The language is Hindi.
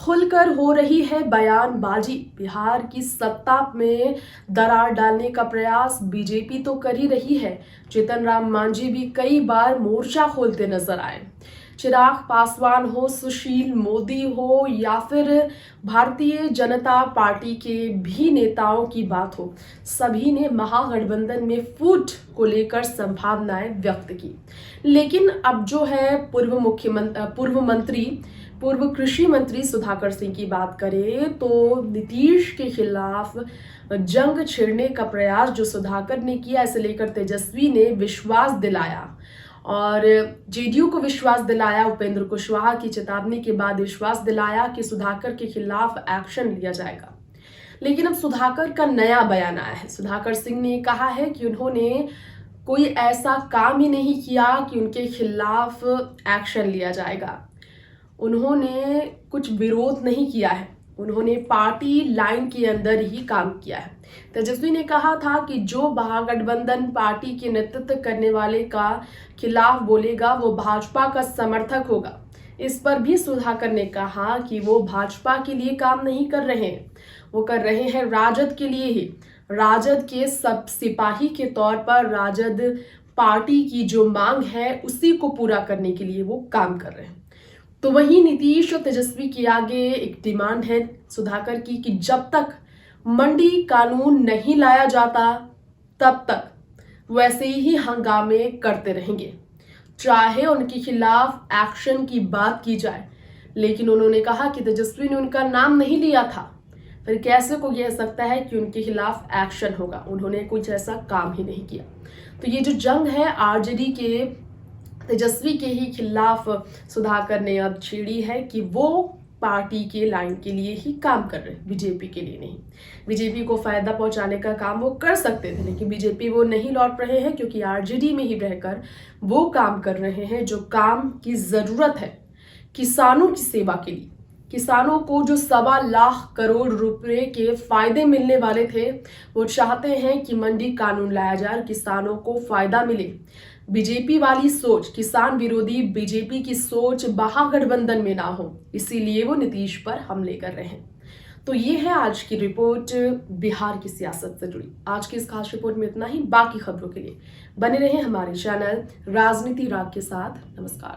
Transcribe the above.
खुलकर हो रही है बयानबाजी। बिहार की सत्ता में दरार डालने का प्रयास बीजेपी तो कर ही रही है। जीतन राम मांझी भी कई बार मोर्चा खोलते नजर आए। चिराग पासवान हो, सुशील मोदी हो या फिर भारतीय जनता पार्टी के भी नेताओं की बात हो, सभी ने महागठबंधन में फूट को लेकर संभावनाएं व्यक्त की। लेकिन अब जो है पूर्व कृषि मंत्री सुधाकर सिंह की बात करें तो नीतीश के खिलाफ जंग छेड़ने का प्रयास जो सुधाकर ने किया, इसे लेकर तेजस्वी ने विश्वास दिलाया और जेडीयू को विश्वास दिलाया। उपेंद्र कुशवाहा की चेतावनी के बाद विश्वास दिलाया कि सुधाकर के खिलाफ एक्शन लिया जाएगा। लेकिन अब सुधाकर का नया बयान आया है। सुधाकर सिंह ने कहा है कि उन्होंने कोई ऐसा काम ही नहीं किया कि उनके खिलाफ एक्शन लिया जाएगा। उन्होंने कुछ विरोध नहीं किया है, उन्होंने पार्टी लाइन के अंदर ही काम किया है। तेजस्वी ने कहा था कि जो महागठबंधन पार्टी के नेतृत्व करने वाले का खिलाफ बोलेगा वो भाजपा का समर्थक होगा। इस पर भी सुधाकर ने कहा कि वो भाजपा के लिए काम नहीं कर रहे हैं, वो कर रहे हैं राजद के लिए ही। राजद के सब सिपाही के तौर पर राजद पार्टी की जो मांग है उसी को पूरा करने के लिए वो काम कर रहे हैं। तो वहीं नीतीश और तेजस्वी के आगे एक डिमांड है सुधाकर की कि जब तक मंडी कानून नहीं लाया जाता तब तक वैसे ही हंगामे करते रहेंगे, चाहे उनके खिलाफ एक्शन की बात की जाए। लेकिन उन्होंने कहा कि तेजस्वी ने उनका नाम नहीं लिया था, फिर कैसे को कह सकता है कि उनके खिलाफ एक्शन होगा। उन्होंने कुछ ऐसा काम ही नहीं किया। तो ये जो जंग है आरजेडी के तेजस्वी के ही खिलाफ सुधाकर ने अब छेड़ी है कि वो पार्टी के लाइन के लिए ही काम कर रहे हैं, बीजेपी के लिए नहीं। बीजेपी को फायदा पहुंचाने का काम वो कर सकते थे, लेकिन बीजेपी वो नहीं लौट रहे हैं क्योंकि आरजेडी में ही रहकर वो काम कर रहे हैं जो काम की जरूरत है किसानों की सेवा के लिए। किसानों को जो 1.25 करोड़ रुपए के फायदे मिलने वाले थे, वो चाहते हैं कि मंडी कानून लाया जाए, किसानों को फायदा मिले। बीजेपी वाली सोच, किसान विरोधी बीजेपी की सोच महागठबंधन में ना हो, इसीलिए वो नीतीश पर हमले कर रहे हैं। तो ये है आज की रिपोर्ट बिहार की सियासत से जुड़ी। आज की इस खास रिपोर्ट में इतना ही। बाकी खबरों के लिए बने रहें हमारे चैनल राजनीति राग के साथ। नमस्कार।